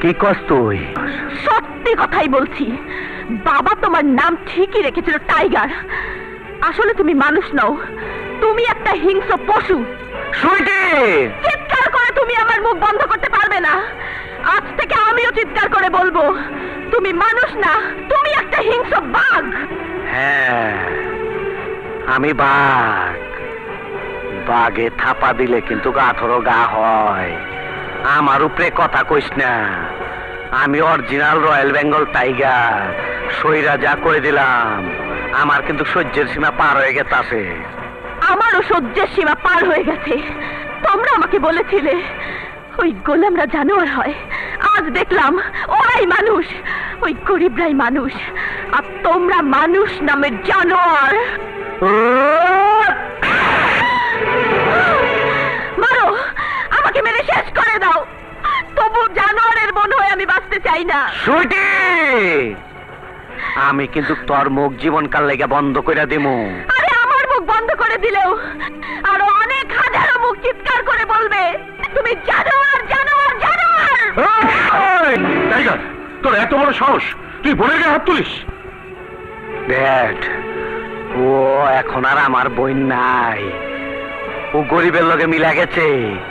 কি কষ্ট তুই? সত্যি কথাই বলছি, বাবা তোমার নাম ঠিকই রেখেছিল টাইগার। আসলে তুমি মানুষ নও, তুমি একটা হিংস্র পশু। সুইটি, চিৎকার করে তুমি আমার মুখ বন্ধ করতে পারবে না। আজ থেকে আমিও চিৎকার করে বলবো, তুমি মানুষ না, তুমি একটা হিংস্র বাঘ। হ্যাঁ আমি বাঘ। বাঘে থাপা দিলে কিন্তু 18 গা হয়। আমার উপরে কথা কইস না। আমি অরিজিনাল রয়্যাল বেঙ্গল টাইগার। সইরা যা করে দিলাম, আমার কিন্তু সহ্যের সীমা পার হয়ে গেছে। আমারও সহ্যের সীমা পার হয়ে গেছে। তোমরা আমাকে বলেছিলে ওই গোলামরা জানোয়ার হয়, আজ দেখলাম ওরাই মানুষ, ওই গরিবরাই মানুষ, আর তোমরা মানুষ নামের জানোয়ার। মারো, আমাকে মেরে শেষ করে দাও, তবু জানোয়ারের মন হয়ে আমি বাঁচতে চাই না। সুইটি, আমি কিন্তু তোর মুখ জীবনকাল লেগে বন্ধ করে দিমু। আরে আমার মুখ বন্ধ করে দিলেও আরো অনেক হাজারো মুখ চিৎকার করে বলবে, তুমি জানোয়ার জানোয়ার জানোয়ার। টাইগার, তোর এত বড় সাহস, তুই বোনের গায়ে হাত তুলিস? ড্যাড, ও এখন আর আমার বোন নাই, ও গরিবের লগে মিলা গেছে।